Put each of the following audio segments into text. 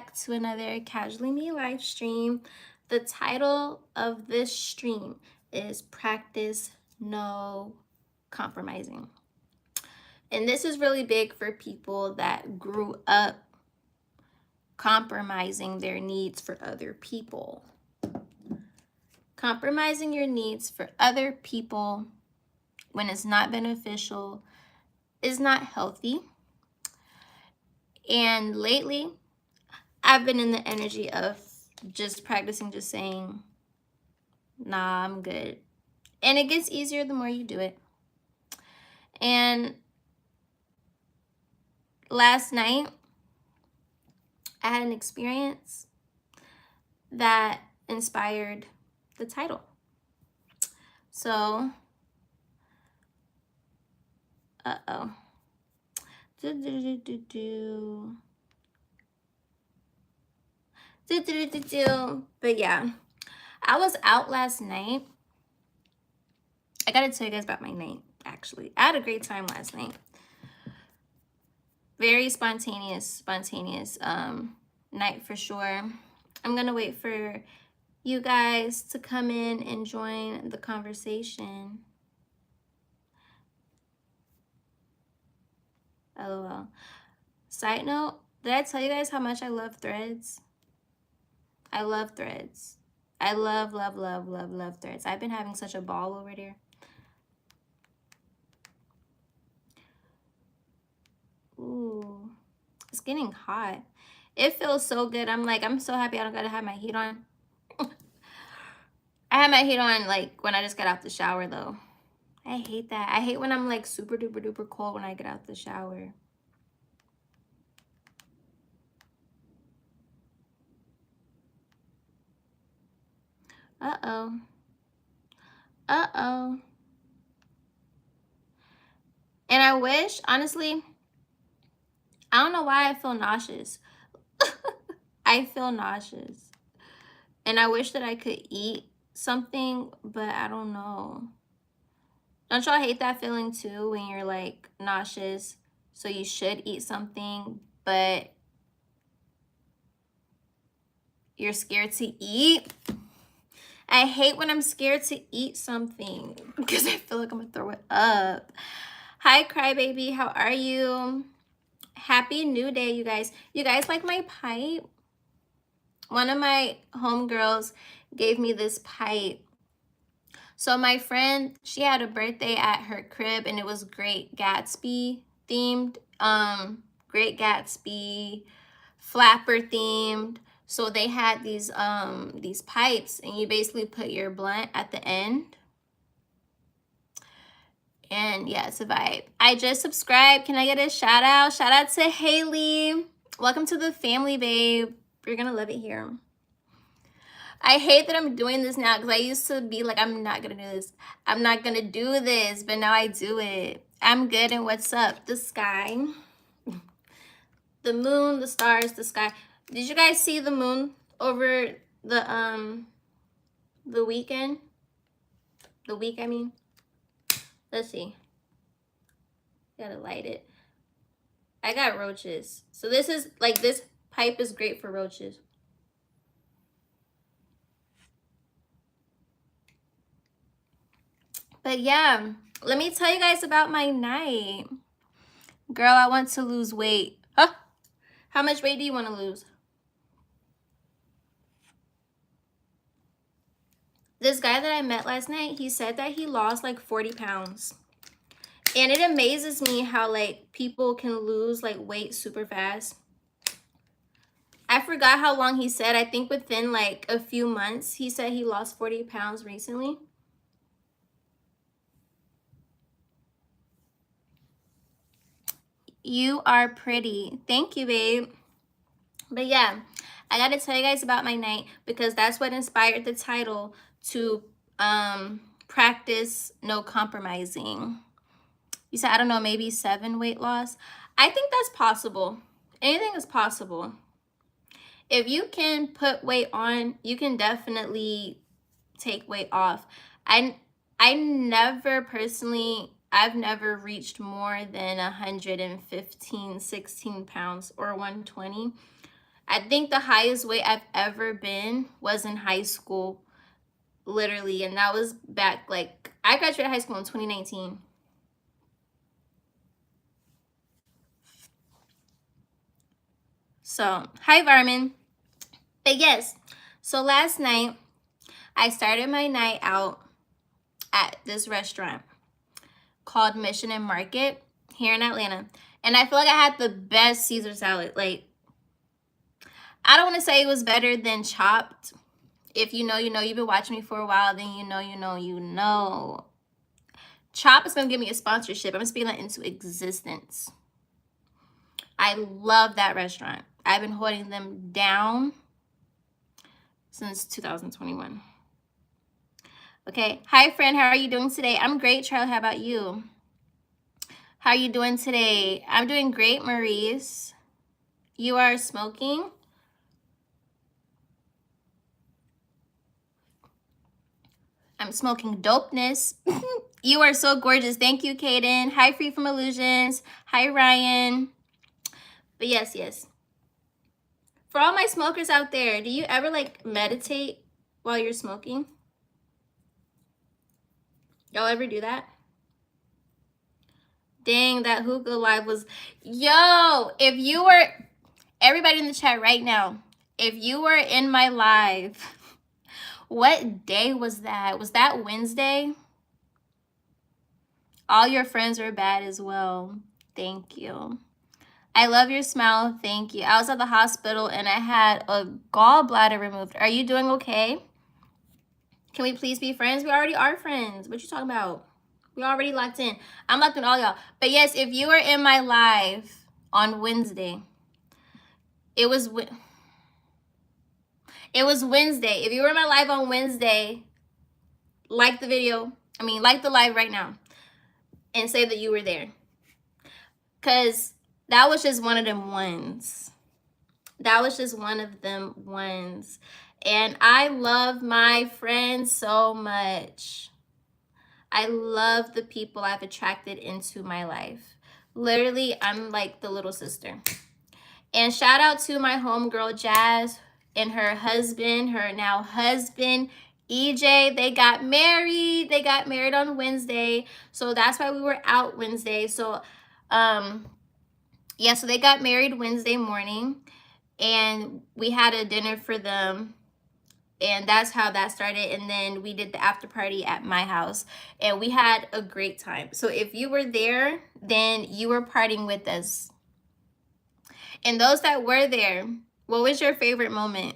back to another Casually Me live stream. The title of this stream is Practice No Compromising. And this is really big for people that grew up compromising their needs for other people. Compromising your needs for other people when it's not beneficial is not healthy. And lately, I've been in the energy of just practicing just saying, nah, I'm good. And it gets easier the more you do it. And last night, I had an experience that inspired the title. So, But yeah, I was out last night. I gotta tell you guys about my night, actually. I had a great time last night. Very spontaneous night for sure. I'm gonna wait for you guys to come in and join the conversation. LOL. Side note, did I tell you guys how much I love threads? I love threads. I love threads. I've been having such a ball over there. Ooh, it's getting hot. It feels so good. I'm so happy I don't gotta have my heat on. I had my heat on like when I just got out the shower though. I hate that. I hate when I'm like super duper duper cold when I get out the shower. Uh-oh. Uh-oh. And I wish, honestly, I don't know why I feel nauseous. I feel nauseous. And I wish that I could eat something, but I don't know. Don't y'all hate that feeling too when you're like nauseous? So you should eat something, but you're scared to eat? I hate when I'm scared to eat something because I feel like I'm gonna throw it up. Hi, Crybaby. How are you? Happy New Day, you guys. You guys like my pipe? One of my homegirls gave me this pipe. So my friend, she had a birthday at her crib and it was Great Gatsby themed. Great Gatsby, flapper themed. So they had these pipes and you basically put your blunt at the end. And yeah, it's a vibe. I just subscribed. Can I get a shout out? Shout out to Haley. Welcome to the family, babe. You're gonna love it here. I hate that I'm doing this now because I used to be like, I'm not gonna do this. I'm not gonna do this, but now I do it. I'm good, and what's up? The sky. The moon, the stars, the sky. Did you guys see the moon over the weekend? The week, I mean. Let's see. Gotta light it. I got roaches. So this is like, this pipe is great for roaches. But yeah, let me tell you guys about my night. Girl, I want to lose weight. Huh? How much weight do you want to lose? This guy that I met last night, he said that he lost like 40 pounds. And it amazes me how like people can lose like weight super fast. I forgot how long he said. I think within like a few months, he said he lost 40 pounds recently. You are pretty. Thank you, babe. But yeah, I got to tell you guys about my night because that's what inspired the title to practice no compromising. You said, I don't know, maybe 7 weight loss. I think that's possible. Anything is possible. If you can put weight on, you can definitely take weight off. I never personally, I've never reached more than 115, 16 pounds or 120. I think the highest weight I've ever been was in high school, literally. And that was back, like, I graduated high school in 2019. So, hi, Varmin. But yes, so last night, I started my night out at this restaurant called Mission and Market here in Atlanta. And I feel like I had the best Caesar salad. Like, I don't want to say it was better than Chopped. If you know, you know. You've been watching me for a while, then you know. Chop is going to give me a sponsorship. I'm speaking that into existence. I love that restaurant. I've been holding them down since 2021. Okay. Hi, friend. How are you doing today? I'm great, Charlie. How about you? How are you doing today? I'm doing great, Maurice. You are smoking? I'm smoking dopeness. You are so gorgeous. Thank you, Kaden. Hi, Free from Illusions. Hi, Ryan. But yes. For all my smokers out there, do you ever like meditate while you're smoking? Y'all ever do that? Dang, that hookah live was... Yo, if you were... Everybody in the chat right now, if you were in my live, what day was that? Was that Wednesday? All your friends were bad as well. Thank you. I love your smile. Thank you. I was at the hospital and I had a gallbladder removed. Are you doing okay? Can we please be friends? We already are friends. What you talking about? We already locked in. I'm locked in all y'all. But yes, if you were in my live on Wednesday, it was Wednesday. If you were in my live on Wednesday, like the video. Like the live right now. And say that you were there. Because that was just one of them ones. That was just one of them ones. And I love my friends so much. I love the people I've attracted into my life. Literally, I'm like the little sister. And shout out to my homegirl, Jazz, and her husband, her now husband, EJ. They got married. They got married on Wednesday. So that's why we were out Wednesday. So, yeah, so they got married Wednesday morning. And we had a dinner for them. And that's how that started. And then we did the after party at my house. And we had a great time. So if you were there, then you were partying with us. And those that were there, what was your favorite moment?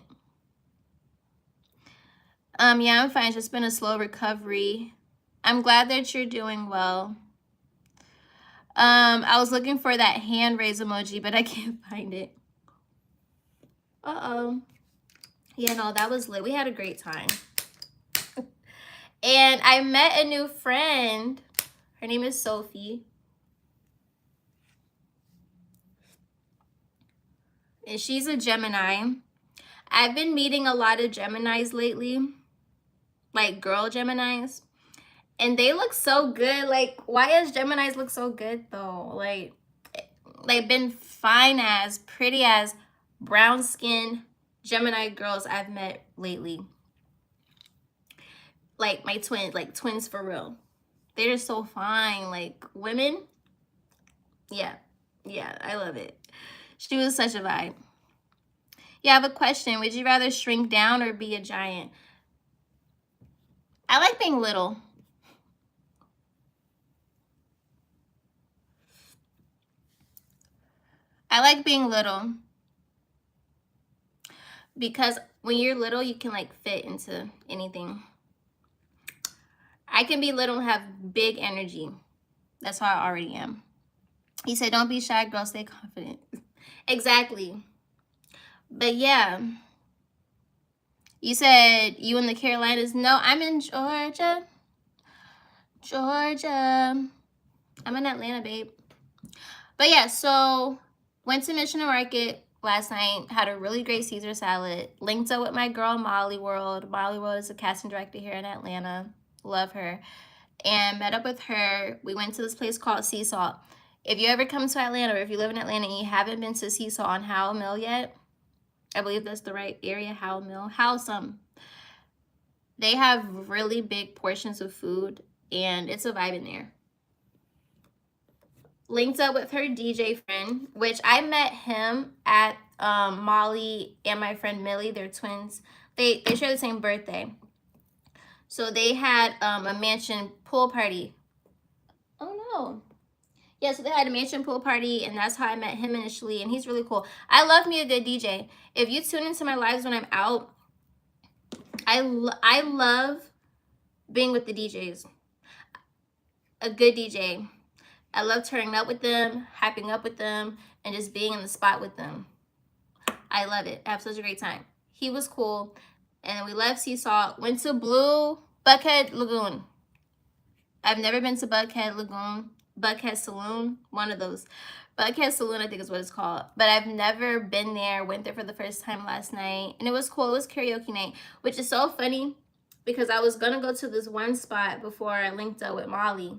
Yeah, I'm fine. It's just been a slow recovery. I'm glad that you're doing well. I was looking for that hand raise emoji, but I can't find it. Uh-oh. Yeah, no, that was lit. We had a great time. And I met a new friend. Her name is Sophie. And she's a Gemini. I've been meeting a lot of Geminis lately. Like girl Geminis. And they look so good. Like, why does Geminis look so good though? Like been fine as, pretty as, brown skin Gemini girls I've met lately. Like my twins, like twins for real. They're just so fine. Like women. Yeah, I love it. She was such a vibe. Yeah, I have a question. Would you rather shrink down or be a giant? I like being little. I like being little. Because when you're little, you can like fit into anything. I can be little and have big energy. That's how I already am. He said, don't be shy, girl. Stay confident. Exactly. But yeah. You said you in the Carolinas. No, I'm in Georgia. I'm in Atlanta, babe. But yeah, so went to Mission and Market last night. Had a really great Caesar salad. Linked up with my girl, Molly World. Molly World is a casting director here in Atlanta. Love her. And met up with her. We went to this place called Sea Salt. If you ever come to Atlanta, or if you live in Atlanta and you haven't been to Sea Salt on Howell Mill yet, I believe that's the right area. Howsome. They have really big portions of food, and it's a vibe in there. Linked up with her DJ friend, which I met him at Molly and my friend Millie. They're twins. They share the same birthday. So they had a mansion pool party. Oh no. Yeah, so they had a mansion pool party, and that's how I met him initially, and he's really cool. I love me a good DJ. If you tune into my lives when I'm out, I love being with the DJs. A good DJ. I love turning up with them, hyping up with them, and just being in the spot with them. I love it. I have such a great time. He was cool. And then we left Seesaw, went to Buckhead Lagoon. I've never been to Buckhead Lagoon, Buckhead Saloon, one of those. Buckhead Saloon, I think is what it's called. But I've never been there. Went there for the first time last night. And it was cool. It was karaoke night, which is so funny because I was going to go to this one spot before I linked up with Molly.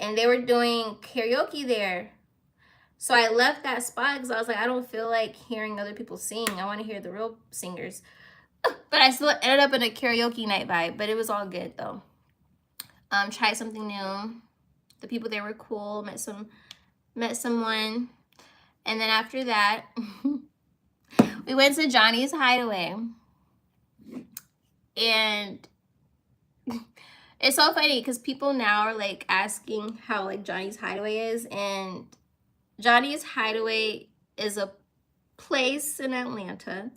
And they were doing karaoke there. So I left that spot because I was like, I don't feel like hearing other people sing. I want to hear the real singers. But I still ended up in a karaoke night vibe. But it was all good, though. Tried something new. The people there were cool. Met someone. And then after that, we went to Johnny's Hideaway. And it's so funny because people now are like asking how like Johnny's Hideaway is, and Johnny's Hideaway is a place in Atlanta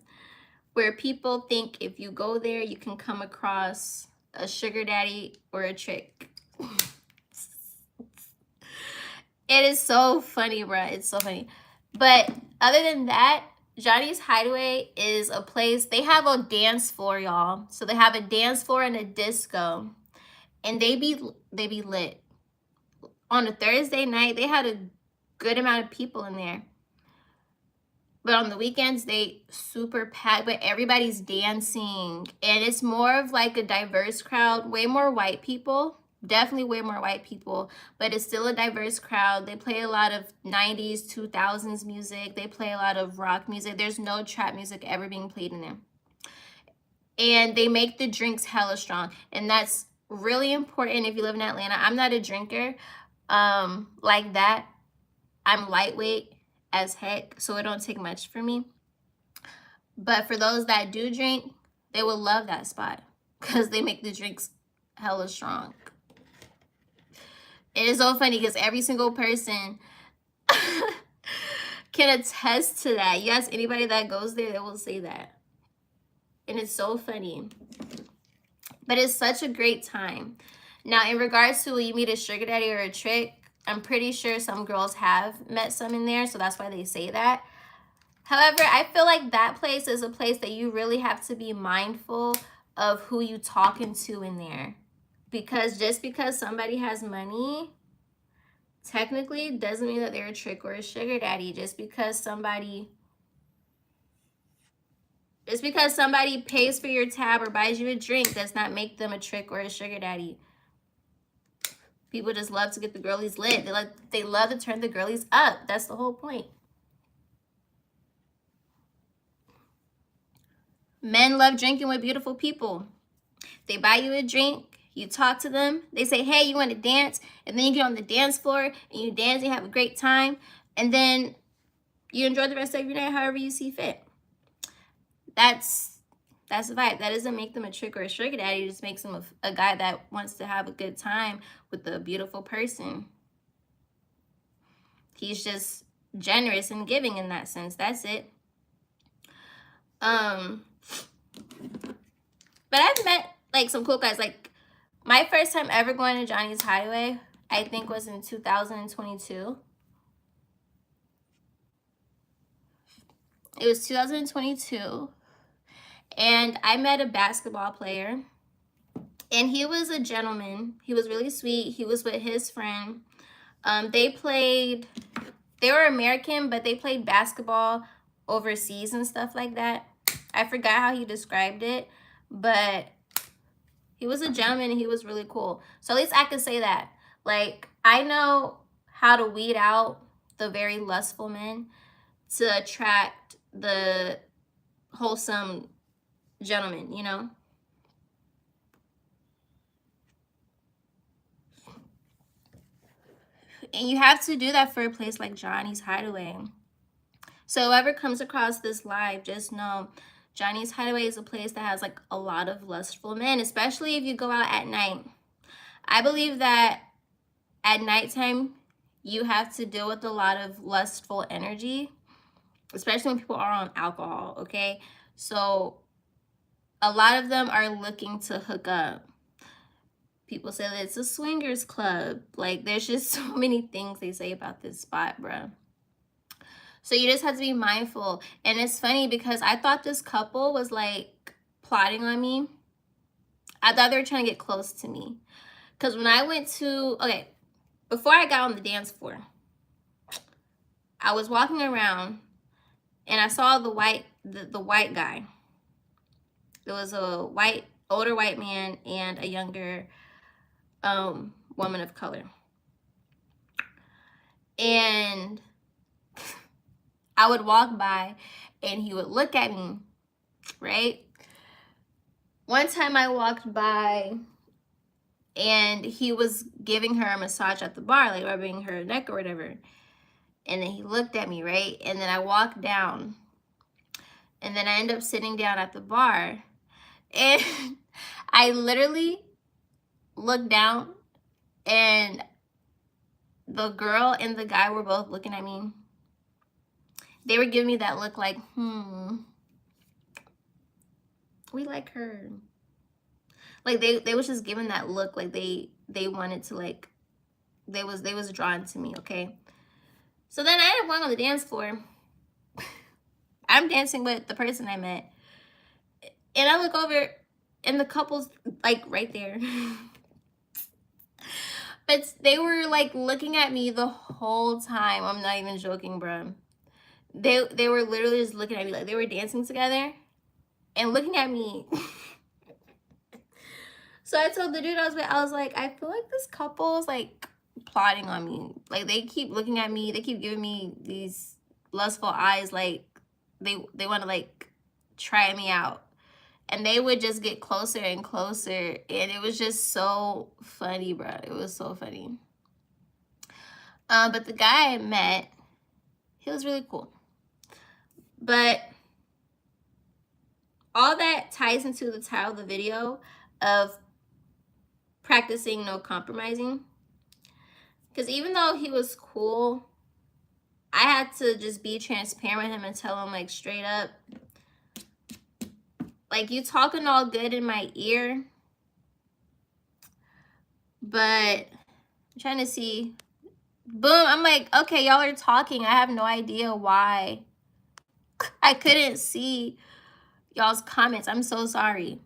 where people think if you go there, you can come across a sugar daddy or a trick. It is so funny, bruh. It's so funny. But other than that, Johnny's Hideaway is a place. They have a dance floor, y'all. So they have a dance floor and a disco. And they be lit. On a Thursday night, they had a good amount of people in there. But on the weekends, they super packed, but everybody's dancing. And it's more of like a diverse crowd, way more white people. Definitely way more white people, but it's still a diverse crowd. They play a lot of 90s, 2000s music. They play a lot of rock music. There's no trap music ever being played in there. And they make the drinks hella strong. And that's really important if you live in Atlanta. I'm not a drinker like that. I'm lightweight as heck, so it don't take much for me. But for those that do drink, they will love that spot because they make the drinks hella strong. It is so funny because every single person can attest to that. You ask anybody that goes there, they will say that. And it's so funny. But it's such a great time. Now, in regards to will you meet a sugar daddy or a trick, I'm pretty sure some girls have met some in there, so that's why they say that. However, I feel like that place is a place that you really have to be mindful of who you talking to in there. Because just because somebody has money, technically doesn't mean that they're a trick or a sugar daddy. Just because somebody pays for your tab or buys you a drink does not make them a trick or a sugar daddy. People just love to get the girlies lit. They love to turn the girlies up. That's the whole point. Men love drinking with beautiful people. They buy you a drink, you talk to them, they say, hey, you want to dance? And then you get on the dance floor and you dance, you have a great time, and then you enjoy the rest of your night however you see fit. That's the vibe. That doesn't make them a trick or a sugar daddy. It just makes them a guy that wants to have a good time with a beautiful person. He's just generous and giving in that sense. That's it. But I've met like some cool guys. Like my first time ever going to Johnny's Hideaway, I think was in 2022. It was 2022. And I met a basketball player. And he was a gentleman. He was really sweet. He was with his friend. They were American, but they played basketball overseas and stuff like that. I forgot how he described it, but he was a gentleman and he was really cool. So at least I could say that. Like, I know how to weed out the very lustful men to attract the wholesome gentleman, you know? And you have to do that for a place like Johnny's Hideaway. So whoever comes across this live, just know Johnny's Hideaway is a place that has like a lot of lustful men, especially if you go out at night. I believe that at nighttime, you have to deal with a lot of lustful energy, especially when people are on alcohol, okay? So a lot of them are looking to hook up. People say that it's a swingers club. Like, there's just so many things they say about this spot, bruh. So you just have to be mindful. And it's funny because I thought this couple was like plotting on me. I thought they were trying to get close to me. Because when I went to, okay, before I got on the dance floor, I was walking around and I saw the white guy. There was a older white man and a younger woman of color. And I would walk by and he would look at me, right? One time I walked by and he was giving her a massage at the bar, like rubbing her neck or whatever. And then he looked at me, right? And then I walked down. And then I ended up sitting down at the bar. And I literally looked down and the girl and the guy were both looking at me. They were giving me that look like, we like her. Like they was just giving that look like they wanted to, like, they was drawn to me, okay? So then I ended up going on the dance floor. I'm dancing with the person I met. And I look over and the couple's like right there. But they were like looking at me the whole time. I'm not even joking, bro. They were literally just looking at me, like they were dancing together and looking at me. So I told the dude I was like, I feel like this couple is like plotting on me. Like they keep looking at me, they keep giving me these lustful eyes, like they want to like try me out. And they would just get closer and closer, and it was just so funny, bro. It was so funny. But the guy I met, he was really cool. But all that ties into the title of the video of practicing no compromising. Because even though he was cool, I had to just be transparent with him and tell him, like, straight up, like, you talking all good in my ear, but I'm trying to see. Boom, I'm like, okay, y'all are talking. I have no idea why. I couldn't see y'all's comments. I'm so sorry.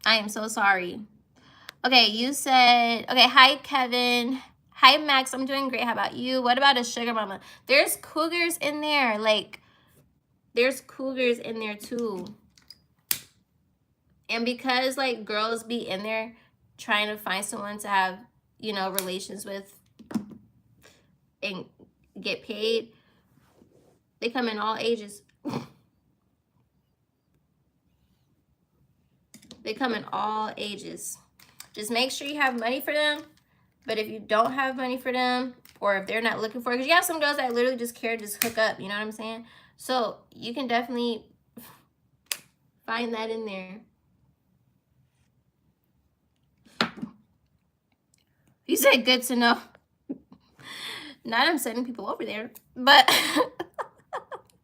I am so sorry. Okay, you said, okay, hi, Kevin. Hi, Max. I'm doing great. How about you? What about a sugar mama? There's cougars in there. Like, there's cougars in there, too. And because, like, girls be in there trying to find someone to have, you know, relations with and get paid, they come in all ages. They come in all ages. Just make sure you have money for them. But if you don't have money for them, or if they're not looking for it, because you have some girls that literally just care to just hook up, you know what I'm saying? So you can definitely find that in there. You said good to know. Not I'm sending people over there, but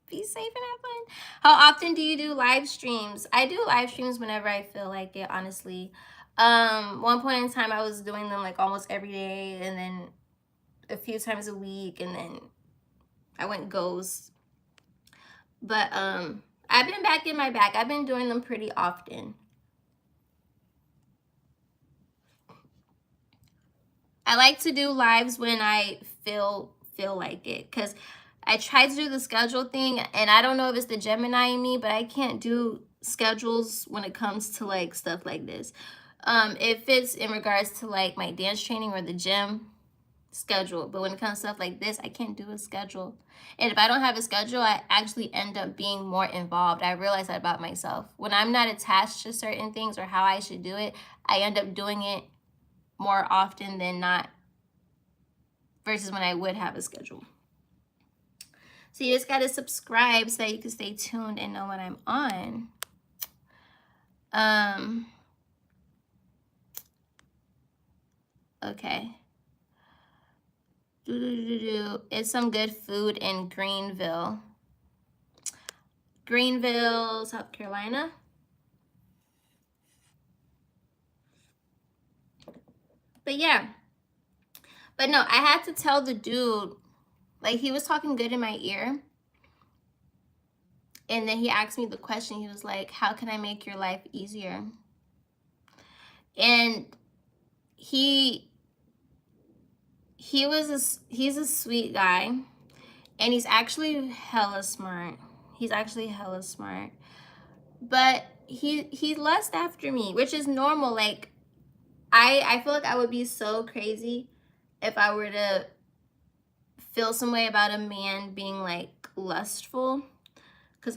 be safe and have fun. How often do you do live streams? I do live streams whenever I feel like it, honestly. One point in time I was doing them like almost every day, and then a few times a week, and then I went ghost. But I've been back in my bag. I've been doing them pretty often. I like to do lives when I feel like it, because I tried to do the schedule thing, and I don't know if it's the Gemini in me, but I can't do schedules when it comes to like stuff like this. If it's in regards to like my dance training or the gym, schedule. But when it comes to stuff like this, I can't do a schedule. And if I don't have a schedule, I actually end up being more involved. I realize that about myself. When I'm not attached to certain things or how I should do it, I end up doing it more often than not versus when I would have a schedule. So you just got to subscribe so that you can stay tuned and know when I'm on. Okay. It's some good food in Greenville, South Carolina. But yeah. But no, I had to tell the dude, like, he was talking good in my ear. And then he asked me the question. He was like, how can I make your life easier? And he's a sweet guy. And he's actually hella smart. But he lusts after me, which is normal. Like, I feel like I would be so crazy if I were to feel some way about a man being, like, lustful. Because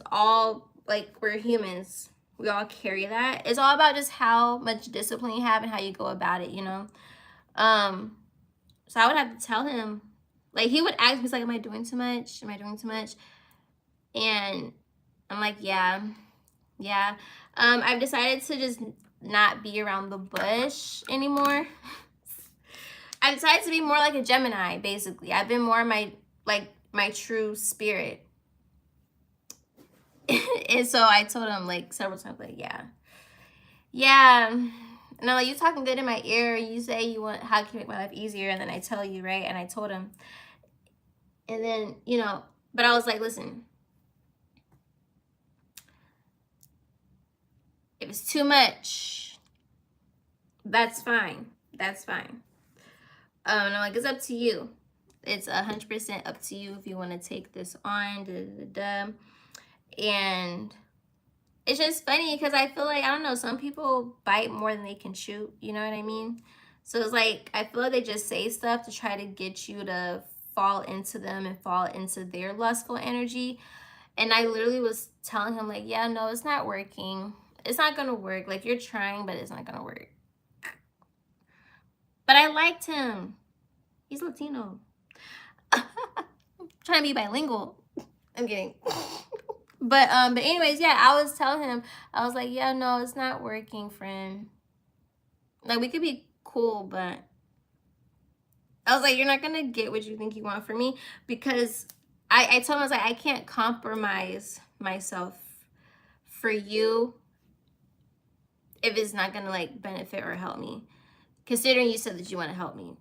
we're humans. We all carry that. It's all about just how much discipline you have and how you go about it, you know? So I would have to tell him. Like, he would ask me, he's like, am I doing too much? And I'm like, yeah. I've decided to just not be around the bush anymore. I decided to be more like a Gemini, basically. I've been more my true spirit. And so I told him, like, several times, like, yeah. And I'm like, you talking good in my ear. You say you want, how can you make my life easier? And then I tell you, right? And I told him. And then, you know, but I was like, listen, if it's too much, that's fine. And I'm like, it's up to you. It's 100% up to you if you want to take this on. And it's just funny because I feel like, I don't know, some people bite more than they can chew. You know what I mean? So it's like, I feel like they just say stuff to try to get you to fall into them and fall into their lustful energy. And I literally was telling him, like, yeah, no, it's not working. It's not going to work. Like, you're trying, but it's not going to work. But I liked him. He's Latino. I'm trying to be bilingual. I'm kidding. But anyways, yeah, I was telling him, I was like, yeah, no, it's not working, friend. Like, we could be cool, but I was like, you're not gonna get what you think you want from me, because I told him, I was like, I can't compromise myself for you if it's not gonna, like, benefit or help me, considering you said that you want to help me.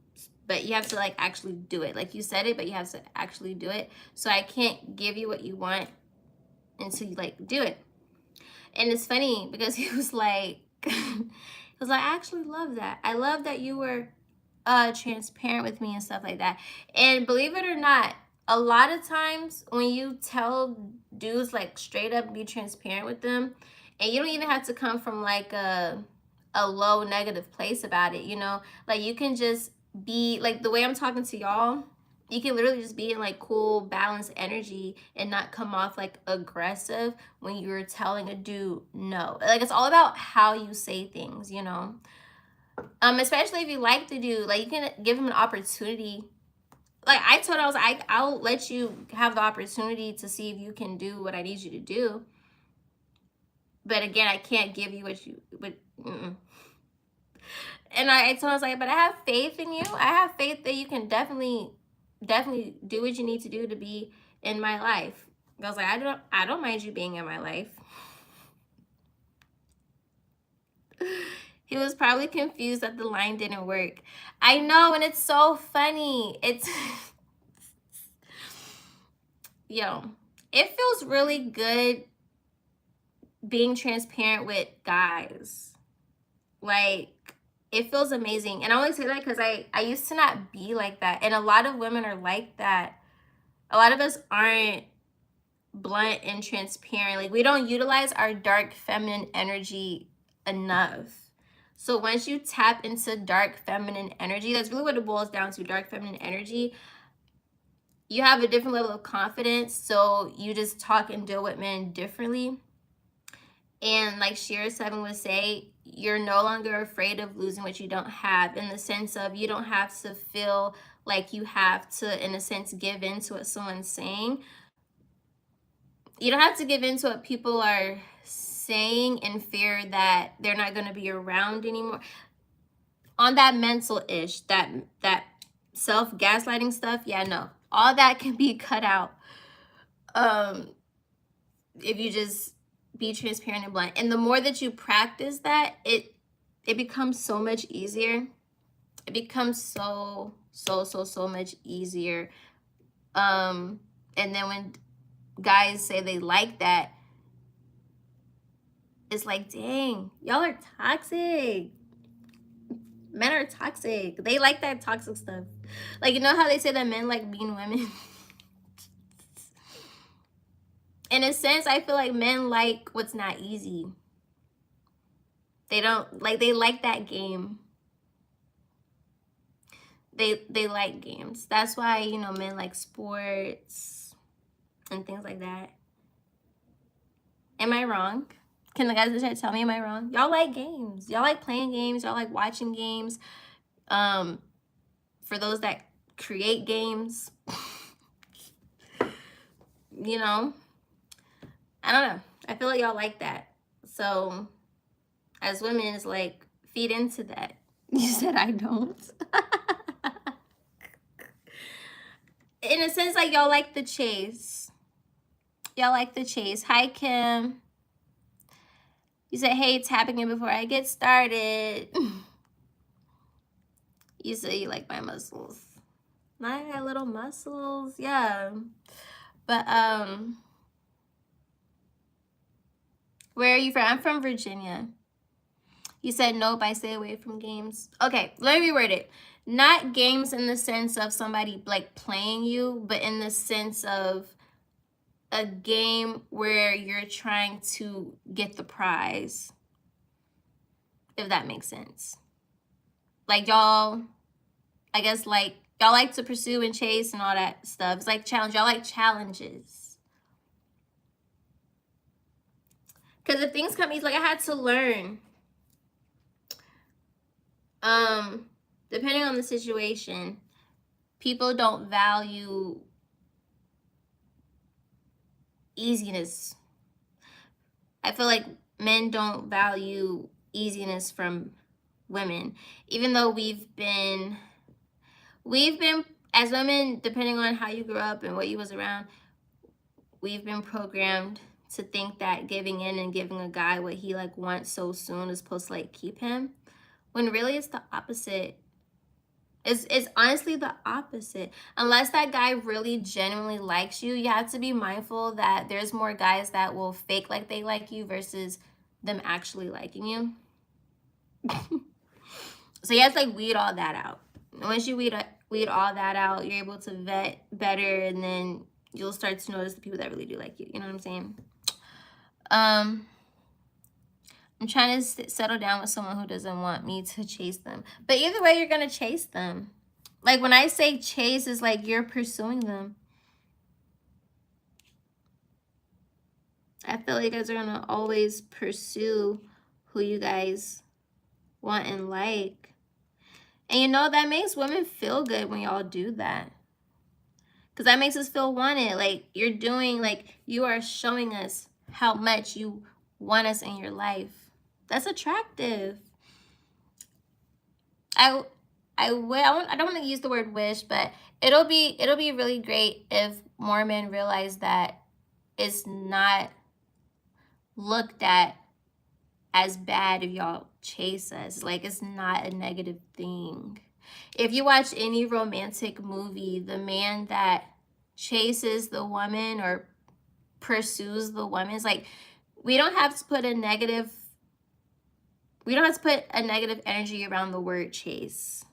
But you have to, like, actually do it. Like, you said it, but you have to actually do it. So I can't give you what you want until you, like, do it. And it's funny because he was like, I actually love that. I love that you were transparent with me and stuff like that. And believe it or not, a lot of times when you tell dudes, like, straight up be transparent with them, and you don't even have to come from, like, a low negative place about it, you know? Like, you can just be, like, the way I'm talking to y'all, you can literally just be in, like, cool, balanced energy and not come off, like, aggressive when you're telling a dude no. Like, it's all about how you say things, you know? Especially if you like the dude. Like, you can give him an opportunity. Like, I told him, I was like, I'll let you have the opportunity to see if you can do what I need you to do. But again, I can't give you what you would. And I told him, I was like, but I have faith in you. I have faith that you can definitely do what you need to do to be in my life. I was like, I don't mind you being in my life. He was probably confused that the line didn't work. I know, and it's so funny. It's yo, it feels really good being transparent with guys. Like, it feels amazing. And I only say that because I used to not be like that. And a lot of women are like that. A lot of us aren't blunt and transparent. Like, we don't utilize our dark feminine energy enough. So once you tap into dark feminine energy, that's really what it boils down to, dark feminine energy, you have a different level of confidence. So you just talk and deal with men differently. And like Shira 7 would say, you're no longer afraid of losing what you don't have, in the sense of you don't have to feel like you have to, in a sense, give in to what someone's saying. You don't have to give in to what people are saying in fear that they're not going to be around anymore. On that mental ish, that self-gaslighting stuff, yeah, no. All that can be cut out. If you just be transparent and blunt. And the more that you practice that, it becomes so much easier. It becomes so much easier. And then when guys say they like that, it's like, dang, y'all are toxic. Men are toxic. They like that toxic stuff. Like, you know how they say that men like mean women? In a sense, I feel like men like what's not easy. They don't like, they like that game. They like games. That's why, you know, men like sports and things like that. Am I wrong? Can the guys in the chat tell me, am I wrong? Y'all like games. Y'all like playing games. Y'all like watching games. For those that create games, you know, I don't know. I feel like y'all like that. So as women, it's like, feed into that. You said I don't. In a sense, like, y'all like the chase. Y'all like the chase. Hi, Kim. You said, hey, tapping in before I get started. You said you like my muscles. I got little muscles, yeah. But, where are you from? I'm from Virginia. You said, nope, I stay away from games. Okay, let me reword it. Not games in the sense of somebody, like, playing you, but in the sense of a game where you're trying to get the prize, if that makes sense. Like, y'all, I guess, like, y'all like to pursue and chase and all that stuff. It's like challenge. Y'all like challenges. Because if things come easy, like, I had to learn. Depending on the situation, people don't value easiness. I feel like men don't value easiness from women, even though we've been as women, depending on how you grew up and what you was around, we've been programmed to think that giving in and giving a guy what he like wants so soon is supposed to like keep him, when really it's the opposite. It's honestly the opposite. Unless that guy really genuinely likes you, you have to be mindful that there's more guys that will fake like they like you versus them actually liking you. So you have to like weed all that out. Once you weed all that out, you're able to vet better, and then you'll start to notice the people that really do like you. You know what I'm saying? I'm trying to settle down with someone who doesn't want me to chase them. But either way, you're going to chase them. Like, when I say chase, it's like you're pursuing them. I feel like you guys are going to always pursue who you guys want and like. And you know, that makes women feel good when y'all do that. Because that makes us feel wanted. Like, you're doing, like, you are showing us how much you want us in your life. That's attractive. I don't want to use the word wish, but it'll be really great if more men realize that it's not looked at as bad if y'all chase us. Like, it's not a negative thing. If you watch any romantic movie, the man that chases the woman or pursues the woman, it's like, we don't have to put a negative energy around the word chase.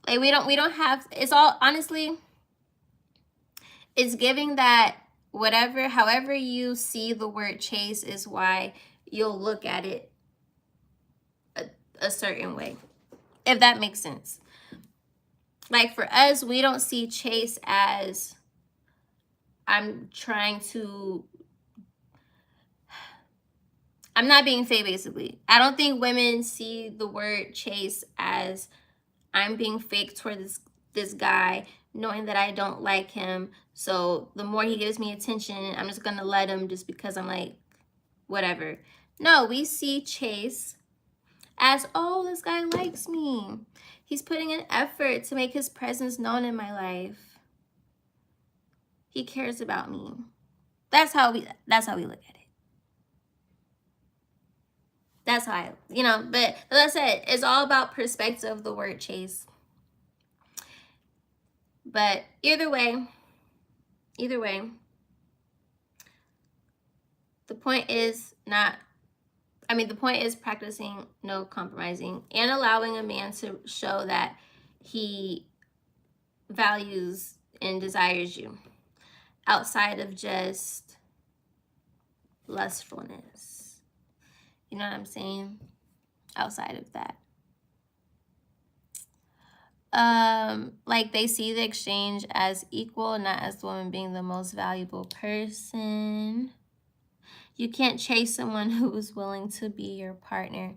Like, we don't have, it's all, honestly, it's giving that however you see the word chase is why you'll look at it a certain way, if that makes sense. Like for us, we don't see chase as I'm not being fake, basically. I don't think women see the word chase as I'm being fake toward this guy, knowing that I don't like him. So the more he gives me attention, I'm just gonna let him just because I'm like, whatever. No, we see chase as, oh, this guy likes me. He's putting an effort to make his presence known in my life. He cares about me. That's how we look at it. That's how but as I said, it's all about perspective of the word chase. But either way, the point is practicing no compromising and allowing a man to show that he values and desires you outside of just lustfulness. You know what I'm saying? Outside of that. Like they see the exchange as equal, not as the woman being the most valuable person. You can't chase someone who is willing to be your partner.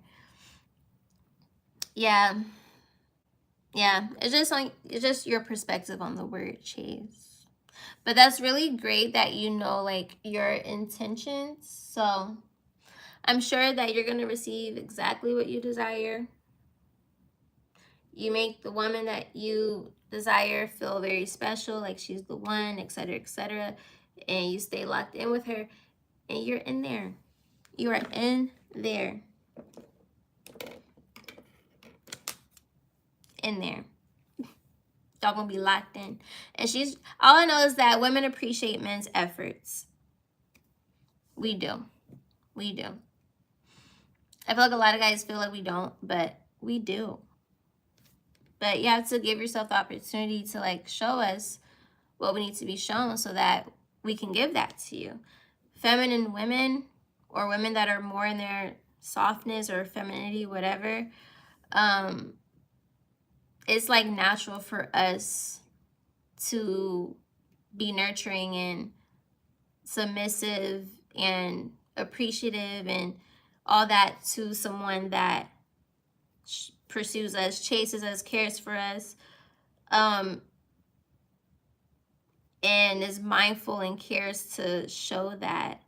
Yeah. It's just your perspective on the word chase. But that's really great that you know like your intentions. So I'm sure that you're going to receive exactly what you desire. You make the woman that you desire feel very special, like she's the one, etc., etc. And you stay locked in with her, and you're in there. You are in there. In there. Y'all gonna be locked in. And all I know is that women appreciate men's efforts. We do. I feel like a lot of guys feel like we don't, but we do. But you have to give yourself the opportunity to like show us what we need to be shown so that we can give that to you. Feminine women or women that are more in their softness or femininity, whatever, it's like natural for us to be nurturing and submissive and appreciative and all that to someone that pursues us, chases us, cares for us, and is mindful and cares to show that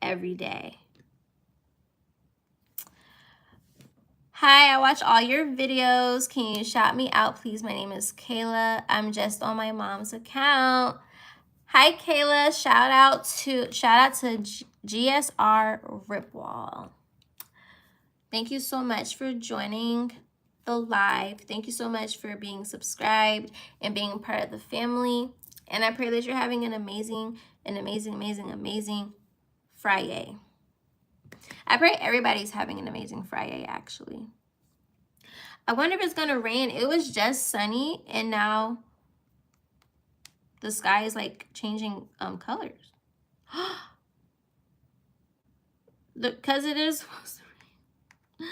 every day. Hi, I watch all your videos. Can you shout me out, please? My name is Kayla. I'm just on my mom's account. Hi, Kayla. Shout out to GSR Ripwall. Thank you so much for joining the live. Thank you so much for being subscribed and being part of the family. And I pray that you're having an amazing Friday. I pray everybody's having an amazing Friday, actually. I wonder if it's going to rain. It was just sunny, and now the sky is, like, changing colors. Because it is supposed to rain.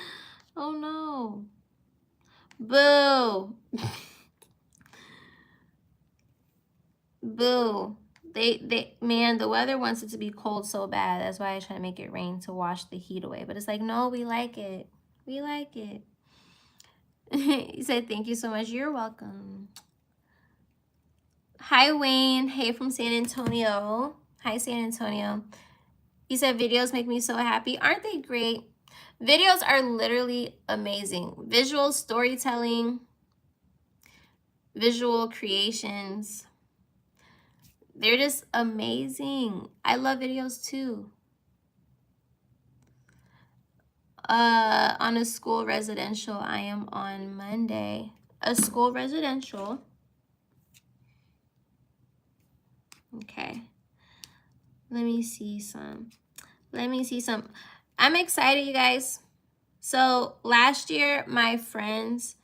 Oh, no. Boo. Boo. Man, the weather wants it to be cold so bad. That's why I try to make it rain to wash the heat away. But it's like, no, we like it. We like it. He said, thank you so much. You're welcome. Hi, Wayne. Hey, from San Antonio. Hi, San Antonio. He said, videos make me so happy. Aren't they great? Videos are literally amazing. Visual storytelling, visual creations. They're just amazing. I love videos too. On a school residential, I am on Monday. A school residential. Okay. Let me see some. I'm excited, you guys. So last year, my friends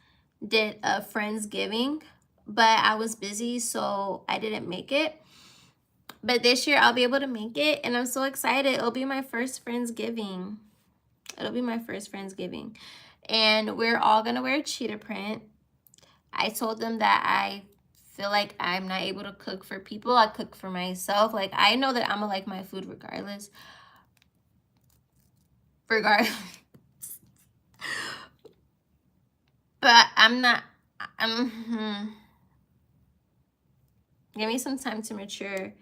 did a Friendsgiving, but I was busy, so I didn't make it. But this year, I'll be able to make it, and I'm so excited. It'll be my first Friendsgiving. and we're all gonna wear cheetah print. I told them that I feel like I'm not able to cook for people. I cook for myself. Like, I know that I'm gonna like my food regardless. But I'm not, give me some time to mature.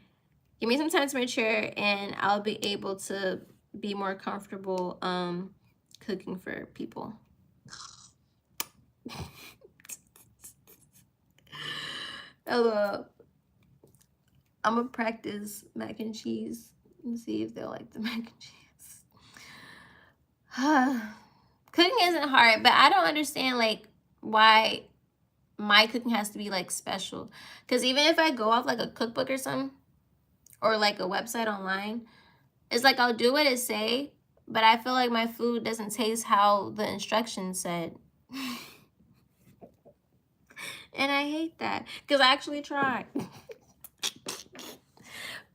Give me some time to mature, and I'll be able to be more comfortable cooking for people. Hello. I'm gonna practice mac and cheese and see if they'll like the mac and cheese. Cooking isn't hard, but I don't understand like why my cooking has to be like special. Because even if I go off like a cookbook or something, or like a website online, it's like I'll do what it say, but I feel like my food doesn't taste how the instructions said. And I hate that because I actually tried.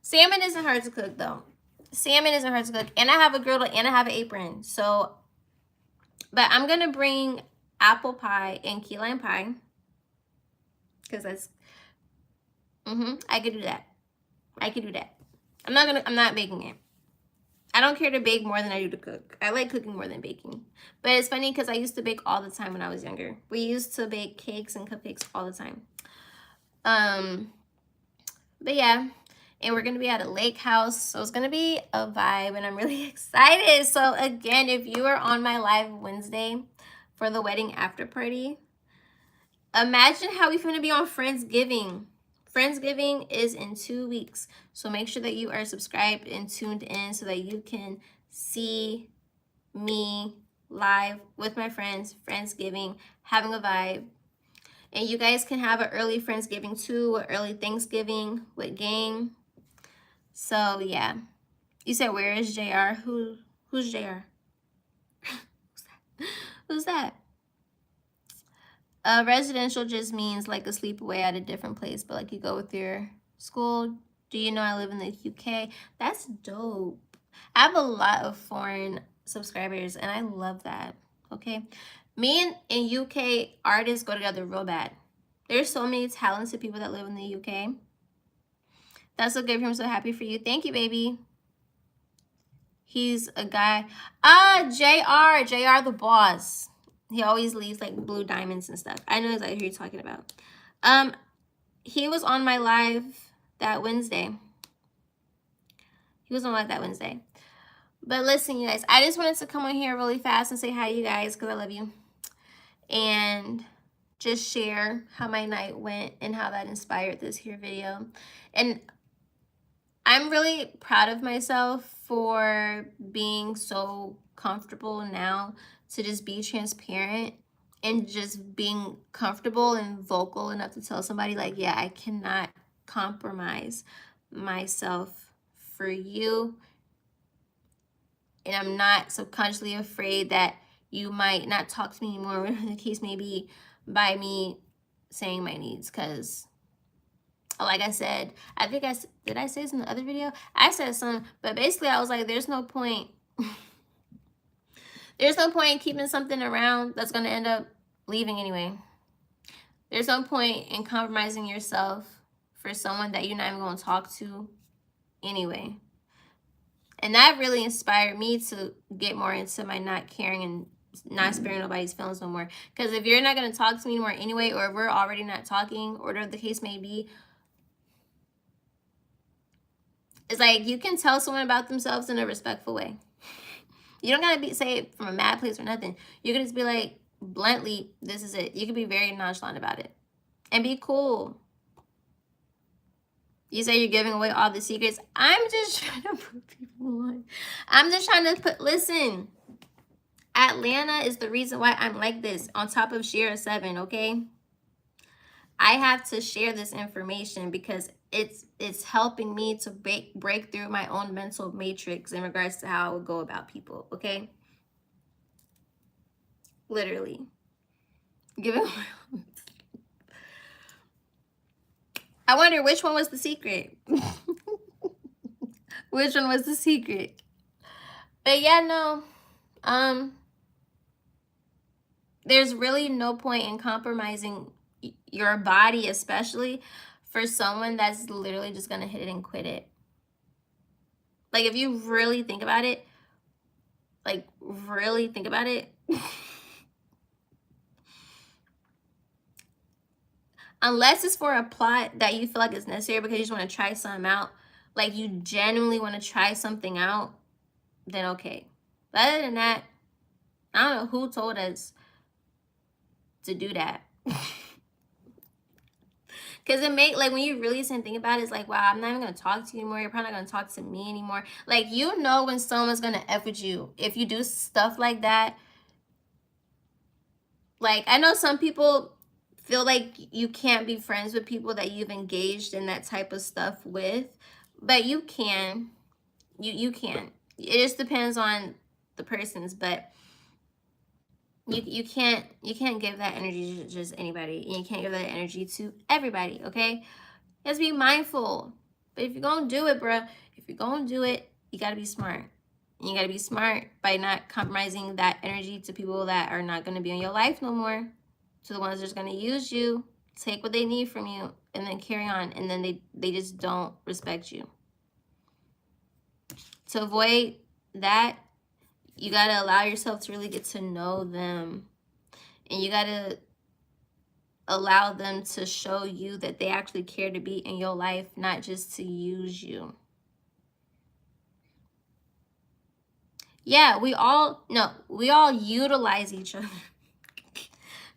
Salmon isn't hard to cook though. Salmon isn't hard to cook, and I have a griddle and I have an apron. So, but I'm gonna bring apple pie and key lime pie because that's I could do that. I could do that. I'm not baking it. I don't care to bake more than I do to cook. I like cooking more than baking. But it's funny because I used to bake all the time when I was younger. We used to bake cakes and cupcakes all the time. But yeah, and we're gonna be at a lake house, so it's gonna be a vibe, and I'm really excited. So again, if you are on my live Wednesday for the wedding after party, imagine how we're gonna be on Friendsgiving. Friendsgiving is in 2 weeks, so make sure that you are subscribed and tuned in so that you can see me live with my friends, Friendsgiving, having a vibe. And you guys can have an early Friendsgiving too, or early Thanksgiving with gang. So yeah. You said, where is JR? Who's JR? Who's that? Residential just means like a sleepaway at a different place, but like you go with your school. Do you know I live in the UK? That's dope. I have a lot of foreign subscribers, and I love that. Okay, me and UK artists go together real bad. There's so many talented people that live in the UK. That's so good for him. So happy for you. Thank you, baby. He's a guy. JR the boss. He always leaves like blue diamonds and stuff. I know exactly who you're talking about. He was on my live that Wednesday. But listen, you guys, I just wanted to come on here really fast and say hi to you guys because I love you. And just share how my night went and how that inspired this here video. And I'm really proud of myself for being so comfortable now to just be transparent and just being comfortable and vocal enough to tell somebody like, yeah, I cannot compromise myself for you. And I'm not subconsciously afraid that you might not talk to me anymore, whatever the case may be, by me saying my needs. Because like I said, I think did I say this in the other video? I said something, but basically I was like, there's no point. There's no point in keeping something around that's going to end up leaving anyway. There's no point in compromising yourself for someone that you're not even going to talk to anyway. And that really inspired me to get more into my not caring and not sparing nobody's feelings no more. Because if you're not going to talk to me anymore anyway, or if we're already not talking, or whatever the case may be, it's like you can tell someone about themselves in a respectful way. You don't gotta say it from a mad place or nothing. You can just be like, bluntly, this is it. You can be very nonchalant about it and be cool. You say you're giving away all the secrets. I'm just trying to put people on. I'm just trying to listen. Atlanta is the reason why I'm like this, on top of share 7, okay? I have to share this information because it's helping me to break through my own mental matrix in regards to how I would go about people, okay? Literally. Giving away. I wonder which one was the secret. Which one was the secret? But yeah, no. There's really no point in compromising your body, especially for someone that's literally just gonna hit it and quit it. Like, if you really think about it, like, really think about it, unless it's for a plot that you feel like is necessary because you just want to try something out, like you genuinely want to try something out, then okay. But other than that, I don't know who told us to do that. Because it make, like, when you really sit and think about it, it's like, wow, I'm not even going to talk to you anymore. You're probably not going to talk to me anymore. Like, you know when someone's going to F with you. If you do stuff like that. Like, I know some people feel like you can't be friends with people that you've engaged in that type of stuff with. But you can. You can. It just depends on the person's, but you can't give that energy to just anybody. You can't give that energy to everybody, okay? You have to be mindful. But if you're gonna do it, bruh, if you're gonna do it, you gotta be smart. And you gotta be smart by not compromising that energy to people that are not gonna be in your life no more. To the ones that's gonna use you, take what they need from you, and then carry on. And then they just don't respect you. To avoid that, you got to allow yourself to really get to know them. And you got to allow them to show you that they actually care to be in your life, not just to use you. Yeah, we all utilize each other.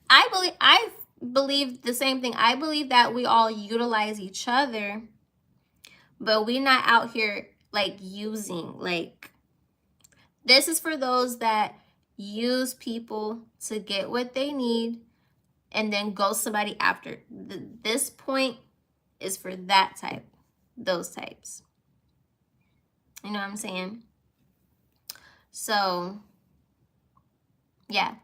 I believe the same thing. I believe that we all utilize each other, but we're not out here like using, like, this is for those that use people to get what they need and then ghost somebody after. This point is for that type, those types. You know what I'm saying? So, yeah.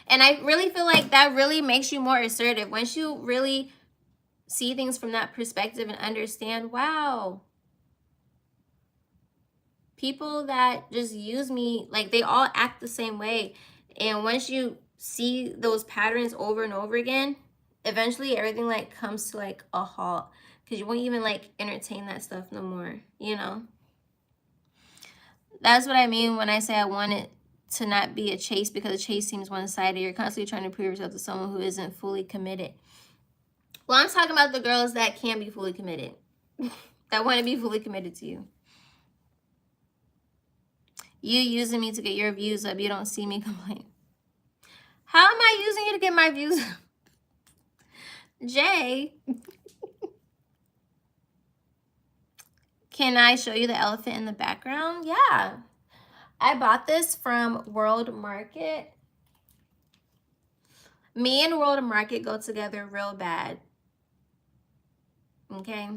And I really feel like that really makes you more assertive. Once you really see things from that perspective and understand, wow, people that just use me, like, they all act the same way. And once you see those patterns over and over again, eventually everything like comes to like a halt, because you won't even like entertain that stuff no more, you know? That's what I mean when I say I want it to not be a chase, because a chase seems one-sided. You're constantly trying to prove yourself to someone who isn't fully committed. Well, I'm talking about the girls that can be fully committed, that want to be fully committed to you. You using me to get your views up. You don't see me complain. How am I using you to get my views up? Jay, can I show you the elephant in the background? Yeah. I bought this from World Market. Me and World Market go together real bad. Okay?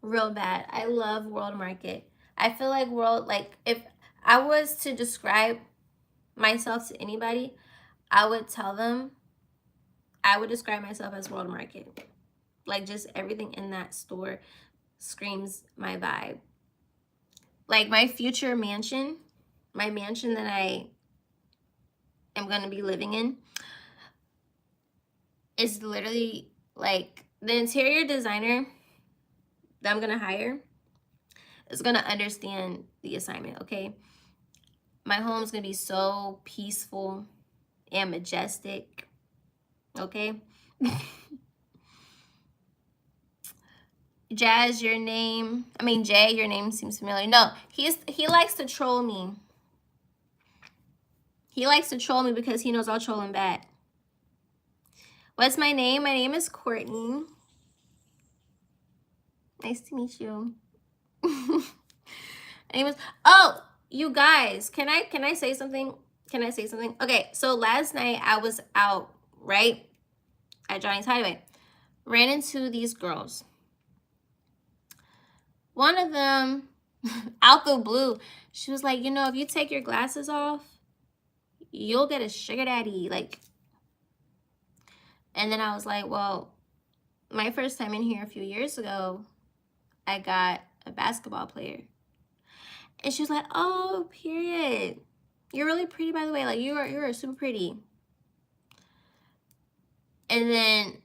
Real bad. I love World Market. I feel like if I was to describe myself to anybody, I would describe myself as World Market. Like, just everything in that store screams my vibe. Like, my future mansion, my mansion that I am going to be living in, is literally like the interior designer that I'm going to hire is going to understand the assignment, okay? My home's going to be so peaceful and majestic, okay? Jazz, your name, Jay, your name seems familiar. No, he likes to troll me. He likes to troll me because he knows I'll troll him back. What's my name? My name is Courtney. Nice to meet you. Oh, you guys, can I say something? Can I say something? Okay, so last night I was out, right? At Johnny's Hideaway. Ran into these girls. One of them, out the blue, she was like, if you take your glasses off, you'll get a sugar daddy. Like, and then I was like, well, my first time in here a few years ago, I got a basketball player. And she was like, oh, period. You're really pretty, by the way. Like, you're super pretty. And then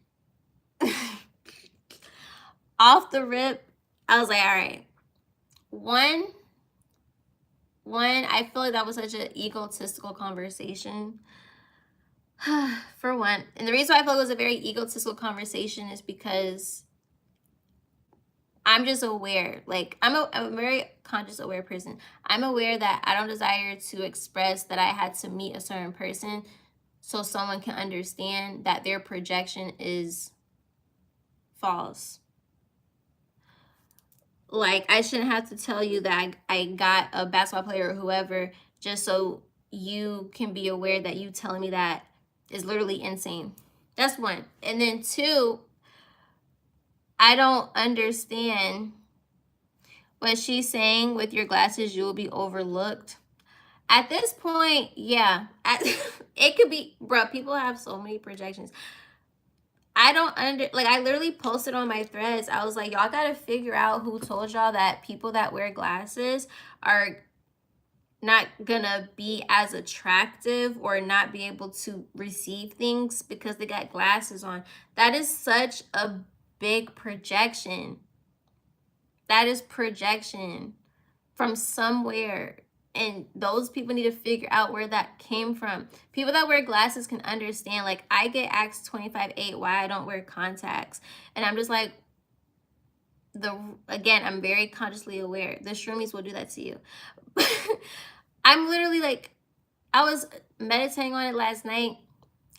off the rip, I was like, all right. One, I feel like that was such an egotistical conversation. For one. And the reason why I feel like it was a very egotistical conversation is because I'm just aware. Like, I'm a very conscious, aware person. I'm aware that I don't desire to express that I had to meet a certain person so someone can understand that their projection is false. Like, I shouldn't have to tell you that I got a basketball player or whoever just so you can be aware that you telling me that is literally insane. That's one. And then two, I don't understand what she's saying with your glasses, you will be overlooked. At this point, yeah, it could be, bro, people have so many projections. I don't like, I literally posted on my threads. I was like, y'all gotta figure out who told y'all that people that wear glasses are not gonna be as attractive or not be able to receive things because they got glasses on. That is such a big projection. That is projection from somewhere. And those people need to figure out where that came from. People that wear glasses can understand. Like, I get asked 25/8 why I don't wear contacts. And I'm just like, again, I'm very consciously aware. The shroomies will do that to you. I'm literally like, I was meditating on it last night,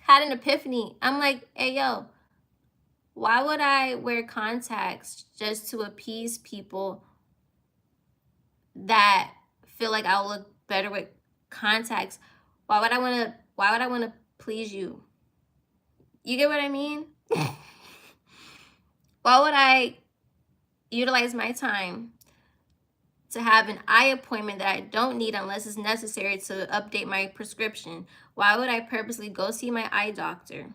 had an epiphany. I'm like, hey, yo, why would I wear contacts just to appease people that feel like I'll look better with contacts? Why would I want to please you? You get what I mean? Why would I utilize my time to have an eye appointment that I don't need unless it's necessary to update my prescription? Why would I purposely go see my eye doctor?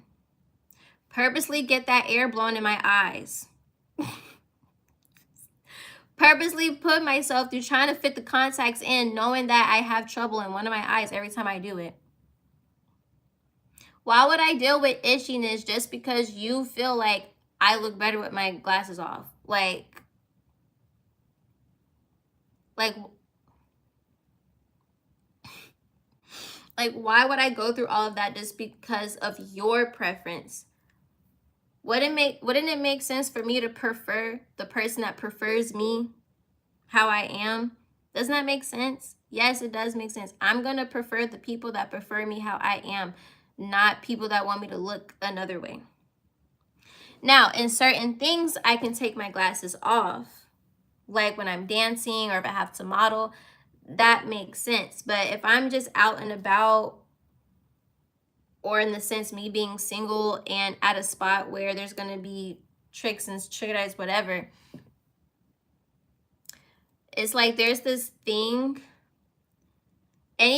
Purposely get that air blown in my eyes? Purposely put myself through trying to fit the contacts in, knowing that I have trouble in one of my eyes every time I do it? Why would I deal with itchiness just because you feel like I look better with my glasses off? Like, why would I go through all of that just because of your preference? Wouldn't it make sense for me to prefer the person that prefers me how I am? Doesn't that make sense? Yes, it does make sense. I'm going to prefer the people that prefer me how I am, not people that want me to look another way. Now, in certain things, I can take my glasses off. Like when I'm dancing or if I have to model, that makes sense. But if I'm just out and about, or in the sense me being single and at a spot where there's going to be tricks and trigger eyes, whatever, it's like there's this thing. And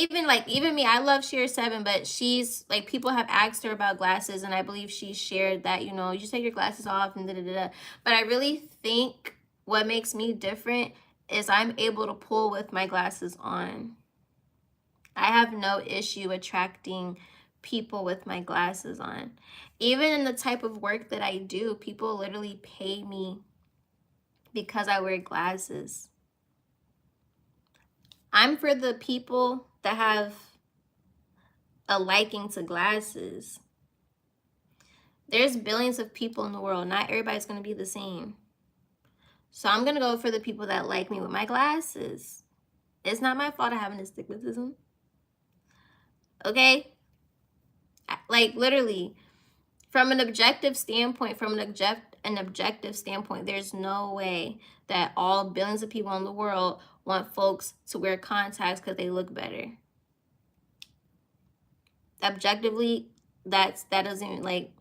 even me, I love Sheer 7, but she's like, people have asked her about glasses, and I believe she shared that, you know, you just take your glasses off and da-da-da-da. But I really think what makes me different is I'm able to pull with my glasses on. I have no issue attracting people with my glasses on. Even in the type of work that I do, people literally pay me because I wear glasses. I'm for the people that have a liking to glasses. There's billions of people in the world. Not everybody's going to be the same. So I'm going to go for the people that like me with my glasses. It's not my fault I have an astigmatism. Okay? Like, literally, from an objective standpoint, there's no way that all billions of people in the world want folks to wear contacts because they look better. Objectively, that doesn't, like,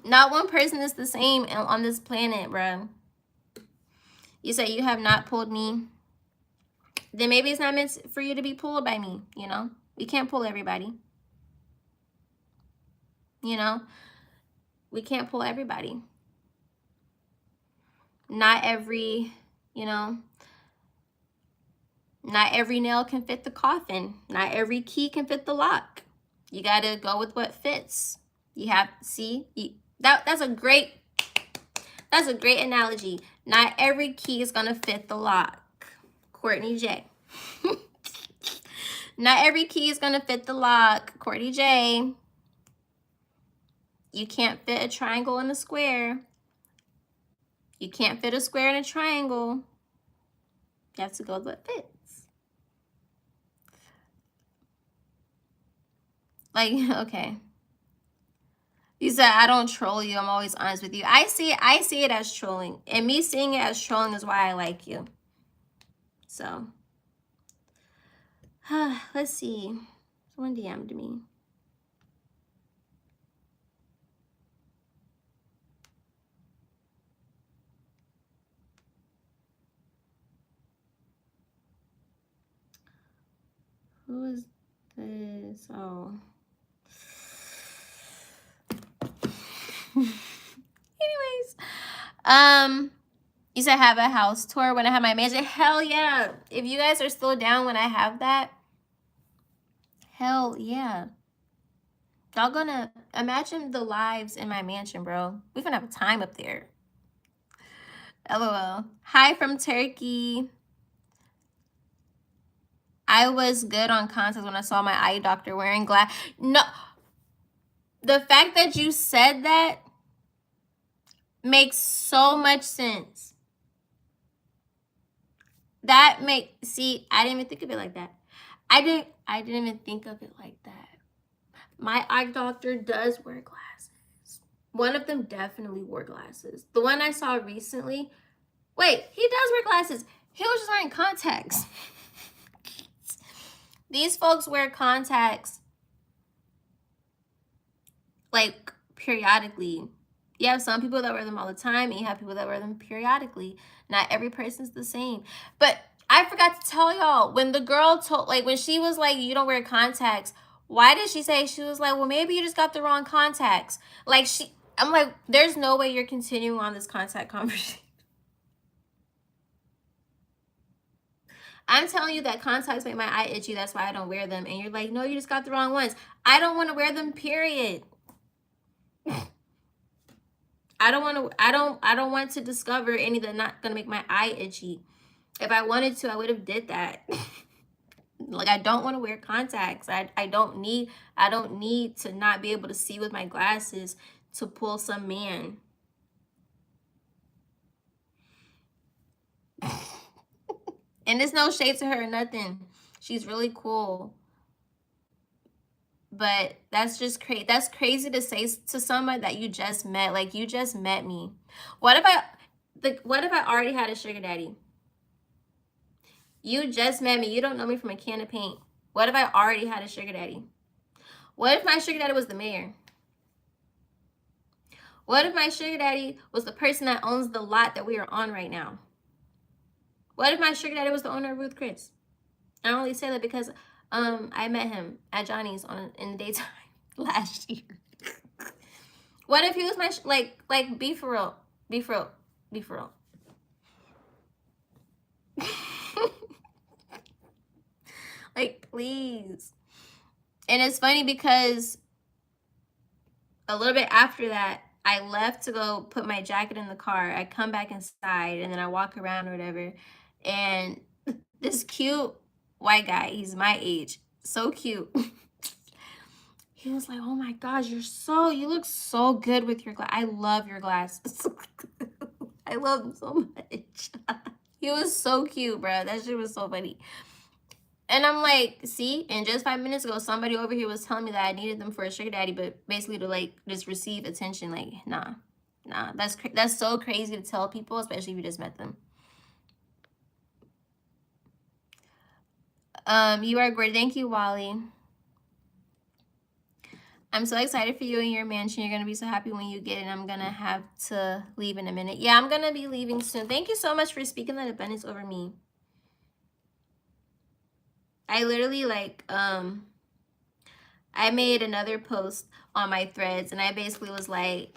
not one person is the same on this planet, bro. You say you have not pulled me, then maybe it's not meant for you to be pulled by me, you know? We can't pull everybody. You know? We can't pull everybody. Not every Not every nail can fit the coffin. Not every key can fit the lock. You got to go with what fits. You have, see, that's a great analogy. Not every key is going to fit the lock. Courtney J. Not every key is going to fit the lock. Courtney J. You can't fit a triangle in a square. You can't fit a square in a triangle. You have to go with what fits. Like, okay. You said, I don't troll you. I'm always honest with you. I see it as trolling. And me seeing it as trolling is why I like you. So, let's see. Someone DM'd me. Who is this? Oh. Anyways, you said have a house tour when I have my mansion. Hell yeah. If you guys are still down when I have that, hell yeah. Y'all gonna imagine the lives in my mansion, bro. We're gonna have a time up there. LOL. Hi from Turkey. I was good on contacts when I saw my eye doctor wearing glass. No. The fact that you said that makes so much sense. That makes, see, I didn't even think of it like that. I didn't even think of it like that. My eye doctor does wear glasses. One of them definitely wore glasses. The one I saw recently, wait, he does wear glasses. He was just wearing contacts. These folks wear contacts like periodically. You have some people that wear them all the time, and you have people that wear them periodically. Not every person's the same. But I forgot to tell y'all, when the girl told, like, when she was like, you don't wear contacts, why did she say, she was like, well, maybe you just got the wrong contacts. Like, I'm like, there's no way you're continuing on this contact conversation. I'm telling you that contacts make my eye itchy, that's why I don't wear them. And you're like, no, you just got the wrong ones. I don't want to wear them, period. I don't want to discover any that are not gonna make my eye itchy. If I wanted to, I would have did that. Like, I don't want to wear contacts. I don't need to not be able to see with my glasses to pull some man. And there's no shade to her or nothing. She's really cool. But that's just crazy. That's crazy to say to somebody that you just met. Like, you just met me. What if I already had a sugar daddy? You just met me. You don't know me from a can of paint. What if I already had a sugar daddy? What if my sugar daddy was the mayor? What if my sugar daddy was the person that owns the lot that we are on right now? What if my sugar daddy was the owner of Ruth Chris? I only say that because I met him at Johnny's in the daytime last year. What if he was my like be for real, be for real, be for real. Like, please. And it's funny because a little bit after that, I left to go put my jacket in the car. I come back inside and then I walk around or whatever, and this cute white guy, he's my age, so cute. He was like, oh my gosh, you look so good with your glass. I love your glasses. I love them so much. He was so cute, bro. That shit was so funny. And I'm like, see, and just 5 minutes ago, somebody over here was telling me that I needed them for a sugar daddy, but basically to like just receive attention. Like, nah, that's so crazy to tell people, especially if you just met them. You are great. Thank you, Wally. I'm so excited for you and your mansion. You're going to be so happy when you get it. I'm going to have to leave in a minute. Yeah, I'm going to be leaving soon. Thank you so much for speaking that abundance over me. I literally, like, I made another post on my threads, and I basically was like,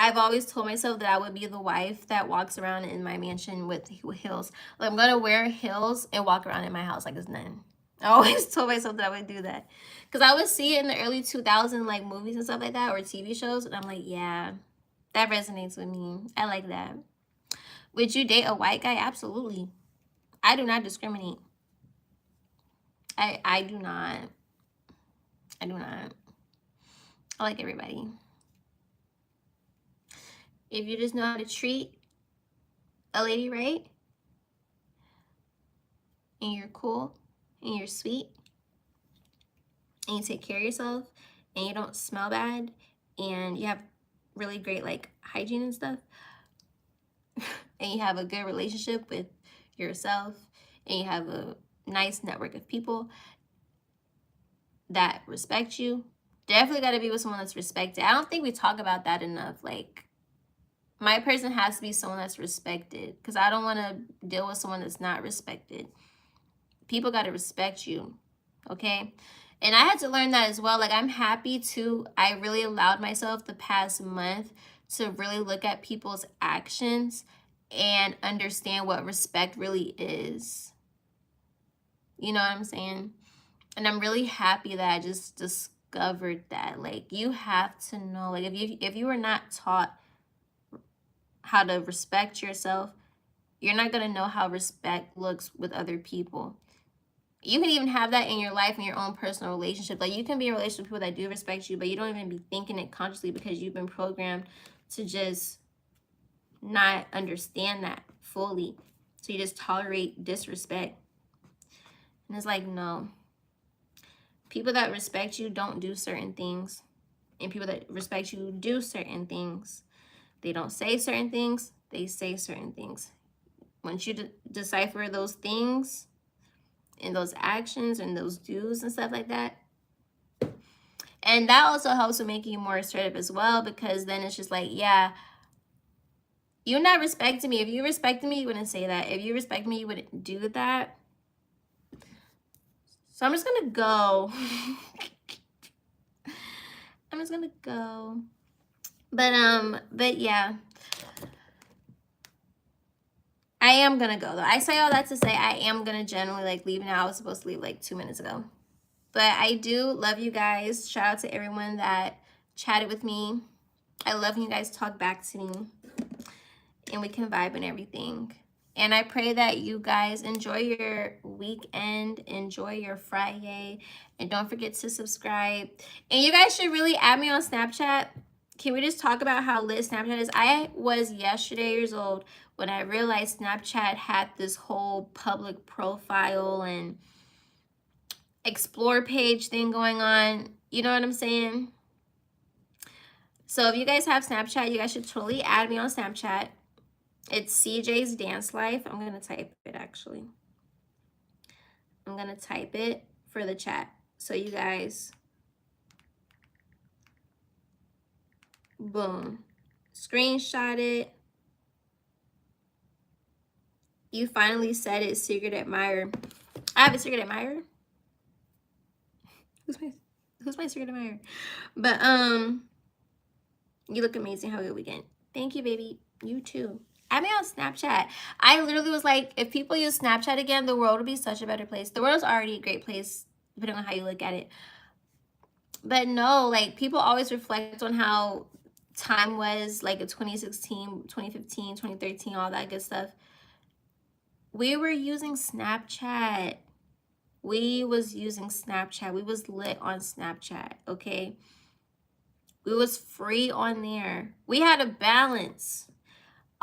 I've always told myself that I would be the wife that walks around in my mansion with heels. Like, I'm gonna wear heels and walk around in my house like it's none. I always told myself that I would do that. Because I would see it in the early 2000s, like movies and stuff like that, or TV shows, and I'm like, yeah, that resonates with me. I like that. Would you date a white guy? Absolutely. I do not discriminate. I do not. I do not. I like everybody. If you just know how to treat a lady right, and you're cool, and you're sweet, and you take care of yourself, and you don't smell bad, and you have really great like hygiene and stuff, and you have a good relationship with yourself, and you have a nice network of people that respect you, definitely got to be with someone that's respected. I don't think we talk about that enough. Like, my person has to be someone that's respected, because I don't want to deal with someone that's not respected. People got to respect you, okay? And I had to learn that as well. Like, I'm happy too. I really allowed myself the past month to really look at people's actions and understand what respect really is. You know what I'm saying? And I'm really happy that I just discovered that. Like, you have to know, like, if you were not taught how to respect yourself, you're not going to know how respect looks with other people. You can even have that in your life, in your own personal relationship. Like, you can be in a relationship with people that do respect you, but you don't even be thinking it consciously because you've been programmed to just not understand that fully. So you just tolerate disrespect. And it's like, no. People that respect you don't do certain things. And people that respect you do certain things. They don't say certain things. They say certain things. Once you decipher those things and those actions and those do's and stuff like that, and that also helps with making you more assertive as well, because then it's just like, yeah, you're not respecting me. If you respected me, you wouldn't say that. If you respect me, you wouldn't do that. So I'm just gonna go. I'm just gonna go. But yeah, I am gonna go though. I say all that to say I am gonna generally like leave now. I was supposed to leave like 2 minutes ago. But I do love you guys. Shout out to everyone that chatted with me. I love when you guys talk back to me and we can vibe and everything. And I pray that you guys enjoy your weekend, enjoy your Friday, and don't forget to subscribe. And you guys should really add me on Snapchat. Can we just talk about how lit Snapchat is? I was yesterday years old when I realized Snapchat had this whole public profile and explore page thing going on. You know what I'm saying? So if you guys have Snapchat, you guys should totally add me on Snapchat. It's CJ's Dance Life. I'm going to type it actually. I'm going to type it for the chat. So you guys, boom, screenshot it. You finally said it, secret admirer. I have a secret admirer. Who's my secret admirer? But you look amazing. Have a good weekend. Thank you, baby. You too. Add me on Snapchat. I literally was like, if people use Snapchat again, the world would be such a better place. The world's already a great place, depending on how you look at it. But no, like, people always reflect on how time was, like, in 2016, 2015, 2013, all that good stuff. We were using Snapchat. We was using Snapchat. We was lit on Snapchat, okay? We was free on there. We had a balance.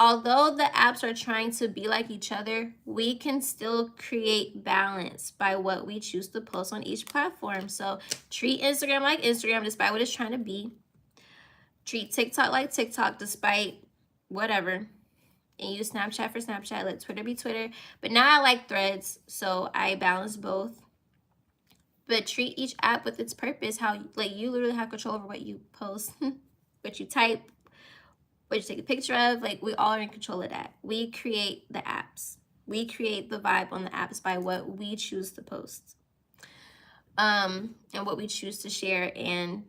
Although the apps are trying to be like each other, we can still create balance by what we choose to post on each platform. So treat Instagram like Instagram despite what it's trying to be. Treat TikTok like TikTok despite whatever. And use Snapchat for Snapchat. Let Twitter be Twitter. But now I like Threads, so I balance both. But treat each app with its purpose. How, like, you literally have control over what you post, what you type, what you take a picture of. Like, we all are in control of that. We create the apps. We create the vibe on the apps by what we choose to post. And what we choose to share and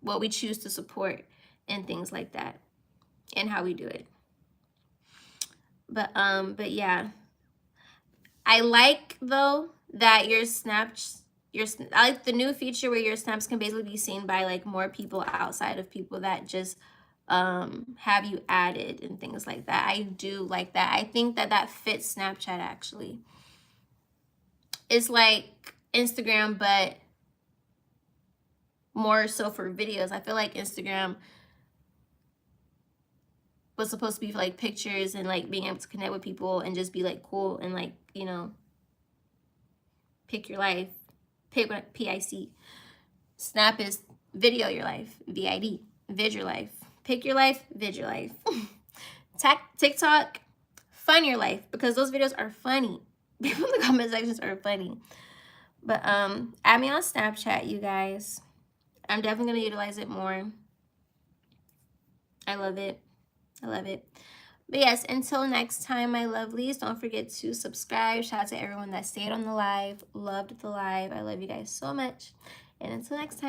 what we choose to support and things like that. and how we do it. But yeah, I like though that your snaps, I like the new feature where your snaps can basically be seen by like more people outside of people that just have you added and things like that. I do like that. I think that that fits Snapchat actually. It's like Instagram, but more so for videos. I feel like Instagram was supposed to be for like pictures and like being able to connect with people and just be like cool and like, you know, pick your life, PIC. Snap is video your life, VID, vid your life. Pick your life, vid your life. TikTok, fun your life, because those videos are funny. People in the comment sections are funny. But add me on Snapchat, you guys. I'm definitely gonna utilize it more. I love it. I love it. But yes, until next time, my lovelies, don't forget to subscribe. Shout out to everyone that stayed on the live, loved the live. I love you guys so much. And until next time.